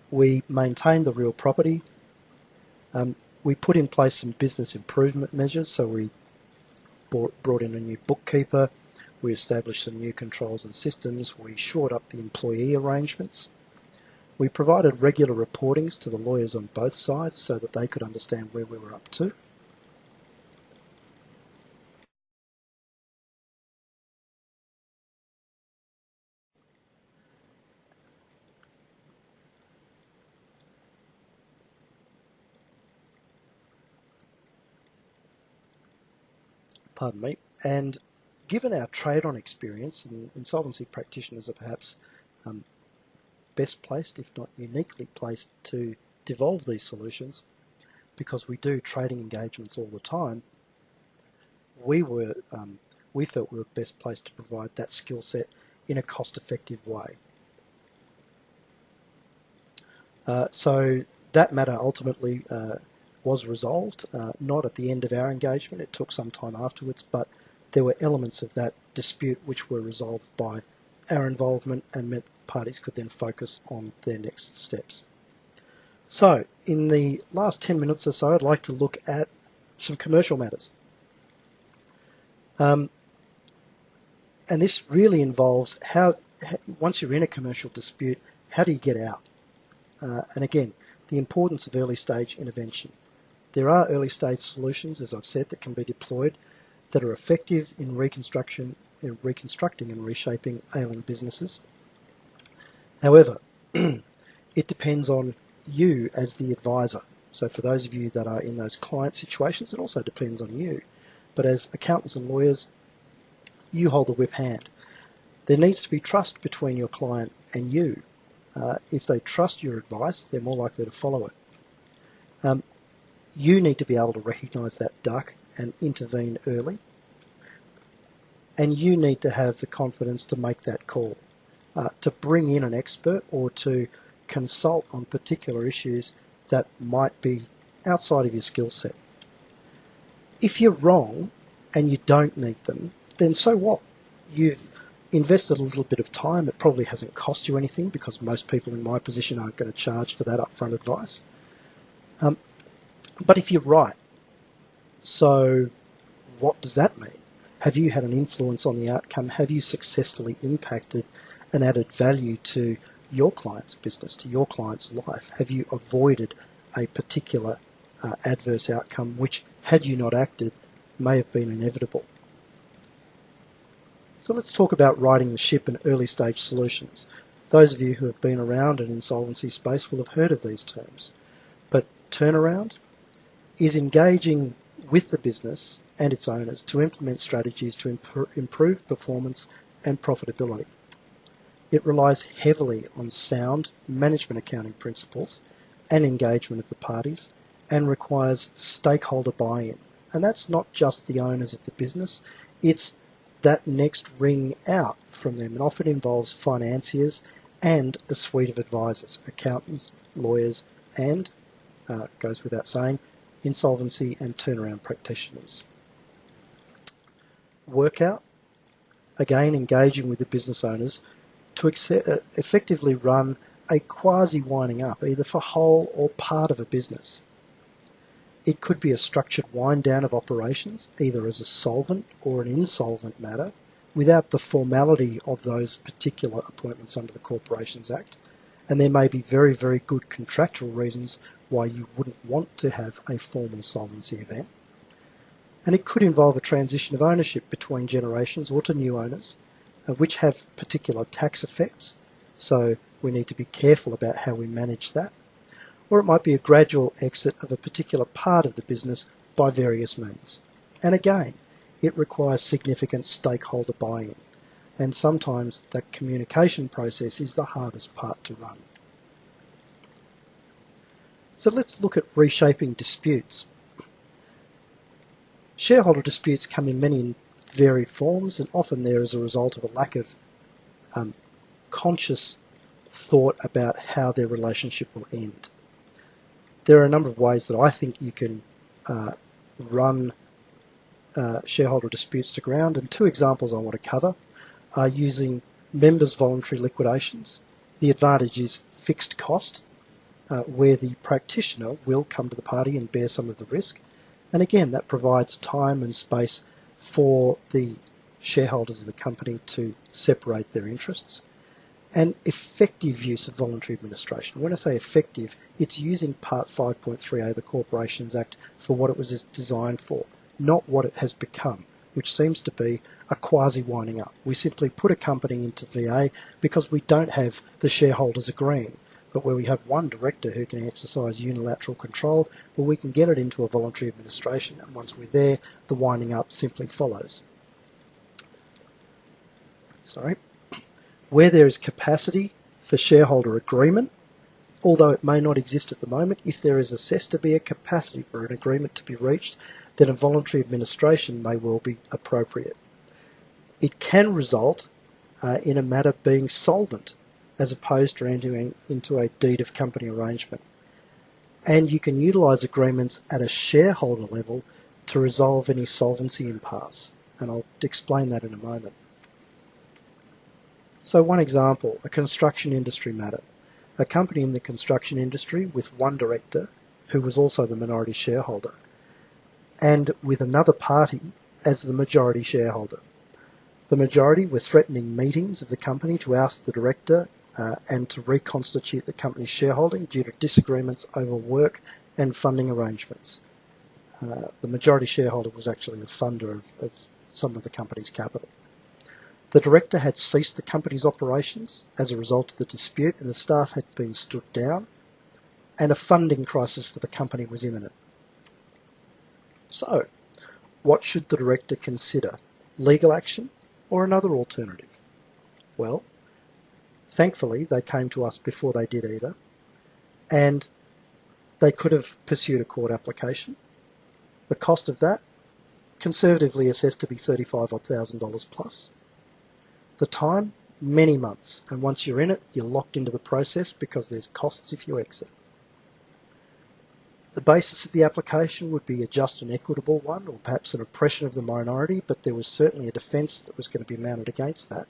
We maintained the real property. We put in place some business improvement measures, so we brought in a new bookkeeper, we established some new controls and systems, we shored up the employee arrangements. We provided regular reportings to the lawyers on both sides so that they could understand where we were up to. Pardon me. And given our trade-on experience, and insolvency practitioners are perhaps best placed, if not uniquely placed, to devolve these solutions, because we do trading engagements all the time, we felt we were best placed to provide that skill set in a cost-effective way. So that matter ultimately was resolved, not at the end of our engagement. It took some time afterwards, but there were elements of that dispute which were resolved by our involvement and meant the parties could then focus on their next steps. So in the last 10 minutes or so, I'd like to look at some commercial matters. And this really involves once you're in a commercial dispute, how do you get out? And again, the importance of early stage intervention. There are early stage solutions, as I've said, that can be deployed that are effective in reconstructing and reshaping ailing businesses. However, it depends on you as the advisor. So for those of you that are in those client situations, it also depends on you. But as accountants and lawyers, you hold the whip hand. There needs to be trust between your client and you. If they trust your advice, they're more likely to follow it. You need to be able to recognise that duck and intervene early. And you need to have the confidence to make that call, to bring in an expert or to consult on particular issues that might be outside of your skill set. If you're wrong and you don't need them, then so what? You've invested a little bit of time. It probably hasn't cost you anything because most people in my position aren't going to charge for that upfront advice. But if you're right, so what does that mean? Have you had an influence on the outcome? Have you successfully impacted and added value to your client's business, to your client's life? Have you avoided a particular adverse outcome which, had you not acted, may have been inevitable? So let's talk about righting the ship and early stage solutions. Those of you who have been around an insolvency space will have heard of these terms. But turnaround is engaging with the business and its owners to implement strategies to improve performance and profitability. It relies heavily on sound management accounting principles and engagement of the parties and requires stakeholder buy-in. And that's not just the owners of the business, it's that next ring out from them. It often involves financiers and a suite of advisors, accountants, lawyers, and, goes without saying, insolvency and turnaround practitioners. Workout, again engaging with the business owners to effectively run a quasi-winding up, either for whole or part of a business. It could be a structured wind down of operations, either as a solvent or an insolvent matter, without the formality of those particular appointments under the Corporations Act. And there may be very, very good contractual reasons why you wouldn't want to have a formal solvency event. And it could involve a transition of ownership between generations or to new owners, which have particular tax effects. So we need to be careful about how we manage that. Or it might be a gradual exit of a particular part of the business by various means. And again, it requires significant stakeholder buy-in. And sometimes that communication process is the hardest part to run. So let's look at reshaping disputes. Shareholder disputes come in many varied forms, and often they're as a result of a lack of conscious thought about how their relationship will end. There are a number of ways that I think you can run shareholder disputes to ground, and two examples I want to cover are using members' voluntary liquidations. The advantage is fixed cost, where the practitioner will come to the party and bear some of the risk. And again, that provides time and space for the shareholders of the company to separate their interests. And effective use of voluntary administration. When I say effective, it's using Part 5.3a of the Corporations Act for what it was designed for, not what it has become, which seems to be a quasi-winding up. We simply put a company into VA because we don't have the shareholders agreeing. But where we have one director who can exercise unilateral control, well, we can get it into a voluntary administration, and once we're there, the winding up simply follows. Where there is capacity for shareholder agreement, although it may not exist at the moment, if there is assessed to be a capacity for an agreement to be reached, then a voluntary administration may well be appropriate. It can result in a matter being solvent as opposed to entering into a deed of company arrangement. And you can utilise agreements at a shareholder level to resolve any solvency impasse, and I'll explain that in a moment. So one example, a construction industry matter. A company in the construction industry with one director who was also the minority shareholder and with another party as the majority shareholder. The majority were threatening meetings of the company to oust the director and to reconstitute the company's shareholding due to disagreements over work and funding arrangements. The majority shareholder was actually the funder of some of the company's capital. The director had ceased the company's operations as a result of the dispute, and the staff had been stood down, and a funding crisis for the company was imminent. So, what should the director consider? Legal action or another alternative? Well, thankfully they came to us before they did either, and they could have pursued a court application. The cost of that, conservatively assessed to be $35,000 plus. The time, many months, and once you're in it, you're locked into the process because there's costs if you exit. The basis of the application would be a just and equitable one, or perhaps an oppression of the minority, but there was certainly a defence that was going to be mounted against that,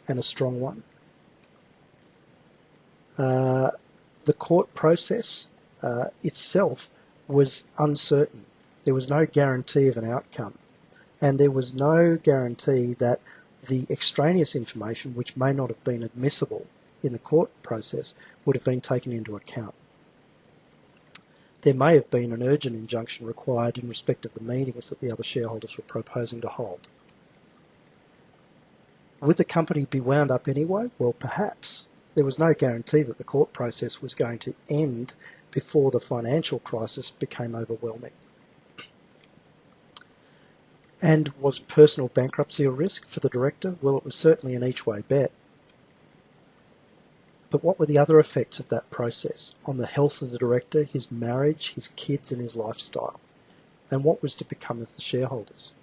and a strong one. The court process itself was uncertain. There was no guarantee of an outcome, and there was no guarantee that the extraneous information, which may not have been admissible in the court process, would have been taken into account. There may have been an urgent injunction required in respect of the meetings that the other shareholders were proposing to hold. Would the company be wound up anyway? Well, perhaps. There was no guarantee that the court process was going to end before the financial crisis became overwhelming. And was personal bankruptcy a risk for the director? Well, it was certainly an each-way bet. But what were the other effects of that process on the health of the director, his marriage, his kids and his lifestyle? And what was to become of the shareholders?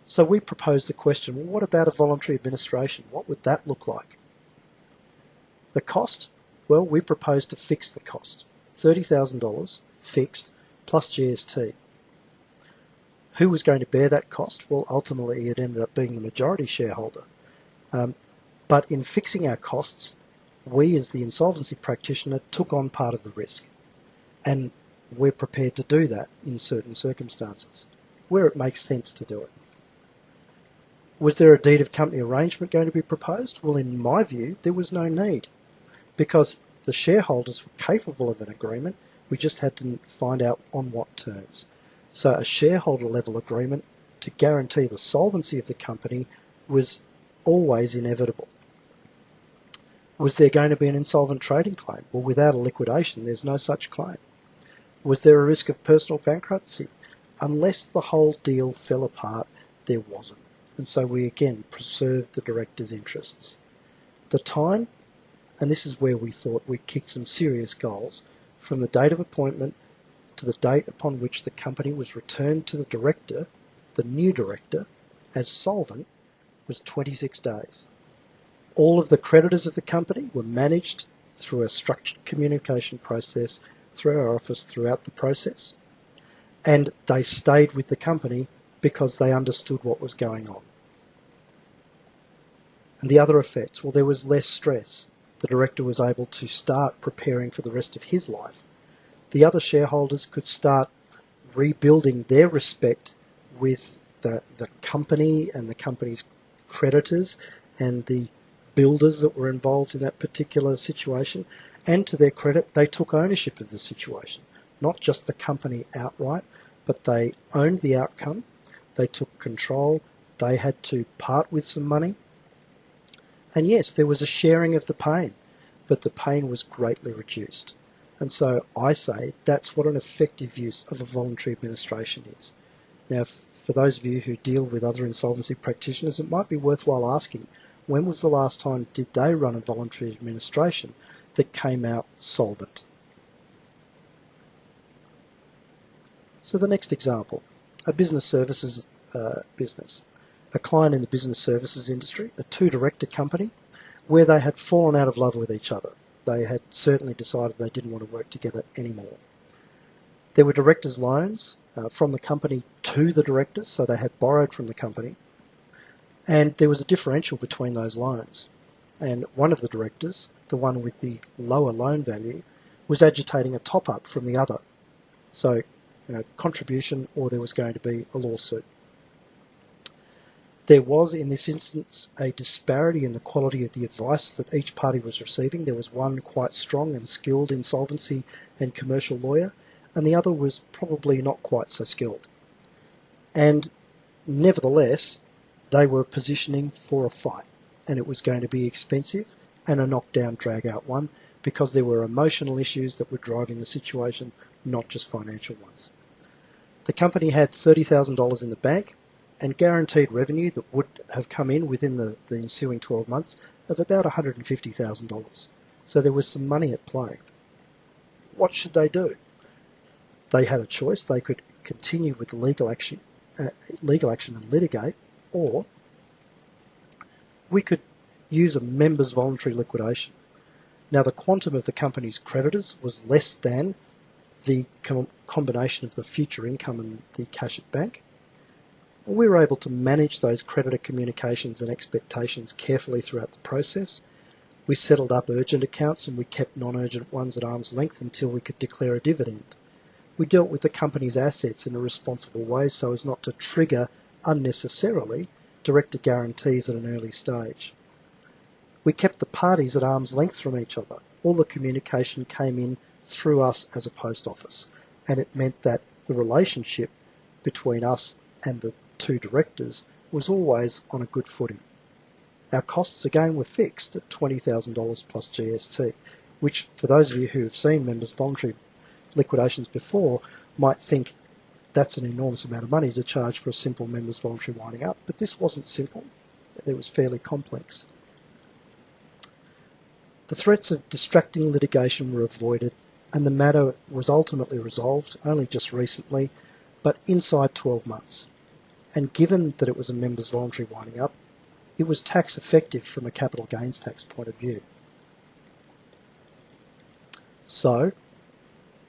So we proposed the question, well, what about a voluntary administration? What would that look like? The cost? Well, we proposed to fix the cost. $30,000 fixed plus GST. Who was going to bear that cost? Well, ultimately it ended up being the majority shareholder. But in fixing our costs, we as the insolvency practitioner took on part of the risk. And we're prepared to do that in certain circumstances, where it makes sense to do it. Was there a deed of company arrangement going to be proposed? Well, in my view, there was no need, because the shareholders were capable of an agreement. We just had to find out on what terms. So a shareholder level agreement to guarantee the solvency of the company was always inevitable. Was there going to be an insolvent trading claim? Well, without a liquidation, there's no such claim. Was there a risk of personal bankruptcy? Unless the whole deal fell apart, there wasn't. And so we again preserved the director's interests. The time, and this is where we thought we'd kicked some serious goals, from the date of appointment to the date upon which the company was returned to the director, the new director, as solvent, was 26 days. All of the creditors of the company were managed through a structured communication process through our office throughout the process, and they stayed with the company because they understood what was going on. And the other effects, well, there was less stress. The director was able to start preparing for the rest of his life. The other shareholders could start rebuilding their respect with the company and the company's creditors and the builders that were involved in that particular situation. And to their credit, they took ownership of the situation, not just the company outright, but they owned the outcome, they took control, they had to part with some money. And yes, there was a sharing of the pain. but the pain was greatly reduced. And so I say that's what an effective use of a voluntary administration is. Now, for those of you who deal with other insolvency practitioners, it might be worthwhile asking, when was the last time did they run a voluntary administration that came out solvent? So the next example, a business services business. A client in the business services industry, a two-director company, where they had fallen out of love with each other. They had certainly decided they didn't want to work together anymore. There were directors' loans from the company to the directors, so they had borrowed from the company, and there was a differential between those loans. And one of the directors, the one with the lower loan value, was agitating a top-up from the other. So, contribution, or there was going to be a lawsuit. There was, in this instance, a disparity in the quality of the advice that each party was receiving. There was one quite strong and skilled insolvency and commercial lawyer, and the other was probably not quite so skilled. And nevertheless, they were positioning for a fight, and it was going to be expensive and a knockdown, drag-out one, because there were emotional issues that were driving the situation, not just financial ones. The company had $30,000 in the bank, and guaranteed revenue that would have come in within the ensuing 12 months of about $150,000. So there was some money at play. What should they do? They had a choice. They could continue with the legal action and litigate, or we could use a members' voluntary liquidation. Now, the quantum of the company's creditors was less than the combination of the future income and the cash at bank. We were able to manage those creditor communications and expectations carefully throughout the process. We settled up urgent accounts and we kept non-urgent ones at arm's length until we could declare a dividend. We dealt with the company's assets in a responsible way so as not to trigger unnecessarily director guarantees at an early stage. We kept the parties at arm's length from each other. All the communication came in through us as a post office, and it meant that the relationship between us and the two directors was always on a good footing. Our costs again were fixed at $20,000 plus GST, which for those of you who have seen members' voluntary liquidations before might think that's an enormous amount of money to charge for a simple members' voluntary winding up, but this wasn't simple. It was fairly complex. The threats of distracting litigation were avoided, and the matter was ultimately resolved only just recently, but inside 12 months. And given that it was a members' voluntary winding up, it was tax effective from a capital gains tax point of view. So,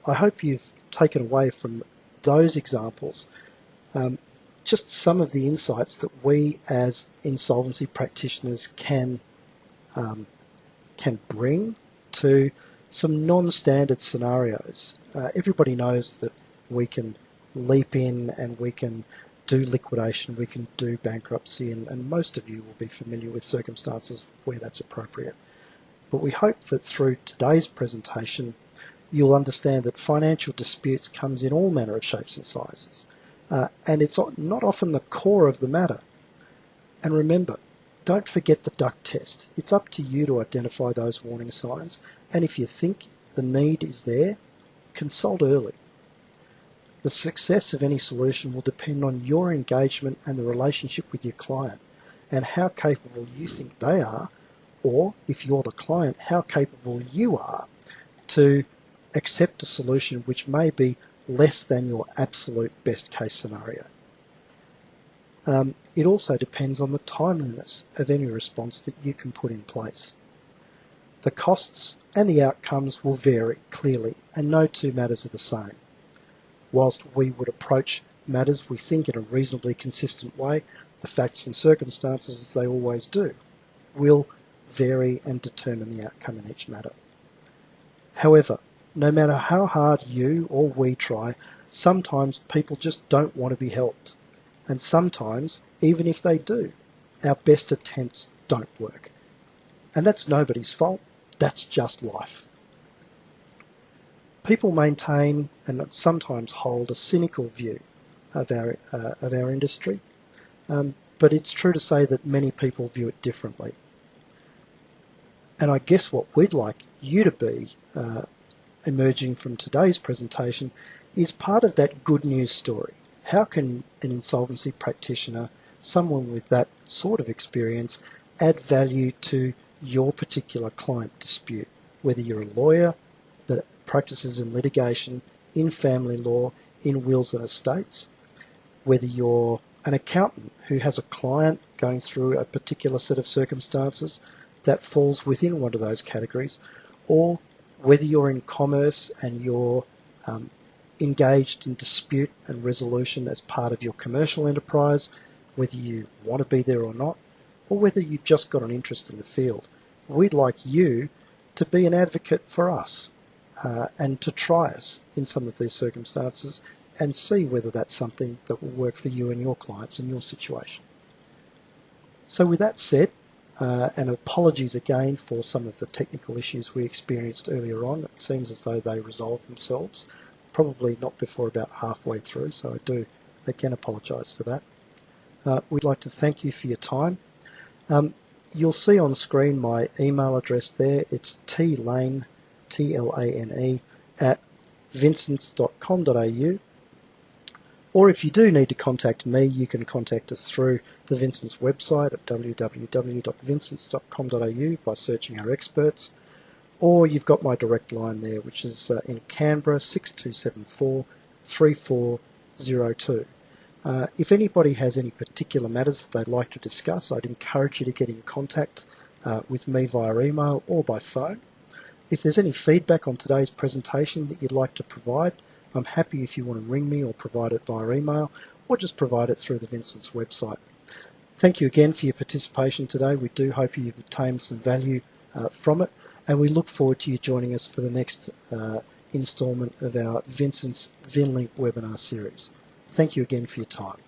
I hope you've taken away from those examples just some of the insights that we as insolvency practitioners can bring to some non-standard scenarios. Everybody knows that we can leap in and we can do liquidation, we can do bankruptcy, and most of you will be familiar with circumstances where that's appropriate. But we hope that through today's presentation you'll understand that financial disputes comes in all manner of shapes and sizes, and it's not often the core of the matter. And remember, don't forget the duck test. It's up to you to identify those warning signs, and if you think the need is there, consult early. The success of any solution will depend on your engagement and the relationship with your client and how capable you think they are, or if you're the client, how capable you are to accept a solution which may be less than your absolute best case scenario. It also depends on the timeliness of any response that you can put in place. The costs and the outcomes will vary clearly, and no two matters are the same. Whilst we would approach matters we think in a reasonably consistent way, the facts and circumstances, as they always do, will vary and determine the outcome in each matter. However, no matter how hard you or we try, sometimes people just don't want to be helped. And sometimes, even if they do, our best attempts don't work. And that's nobody's fault, that's just life. People maintain and sometimes hold a cynical view of our industry, but it's true to say that many people view it differently. And I guess what we'd like you to be emerging from today's presentation is part of that good news story. How can an insolvency practitioner, someone with that sort of experience, add value to your particular client dispute? Whether you're a lawyer that practices in litigation, in family law, in wills and estates, whether you're an accountant who has a client going through a particular set of circumstances that falls within one of those categories, or whether you're in commerce and you're engaged in dispute and resolution as part of your commercial enterprise, whether you want to be there or not, or whether you've just got an interest in the field. We'd like you to be an advocate for us and to try us in some of these circumstances and see whether that's something that will work for you and your clients in your situation. So with that said, and apologies again for some of the technical issues we experienced earlier on. It seems as though they resolved themselves, probably not before about halfway through, so I do again apologise for that. We'd like to thank you for your time. You'll see on screen my email address there. It's tlane, T-L-A-N-E, at vincents.com.au. Or if you do need to contact me, you can contact us through the Vincents website at www.vincents.com.au by searching our experts. Or you've got my direct line there, which is in Canberra, 6274 3402. If anybody has any particular matters that they'd like to discuss, I'd encourage you to get in contact with me via email or by phone. If there's any feedback on today's presentation that you'd like to provide, I'm happy if you want to ring me or provide it via email, or just provide it through the Vincents website. Thank you again for your participation today. We do hope you've obtained some value from it, and we look forward to you joining us for the next instalment of our Vincents VinLink webinar series. Thank you again for your time.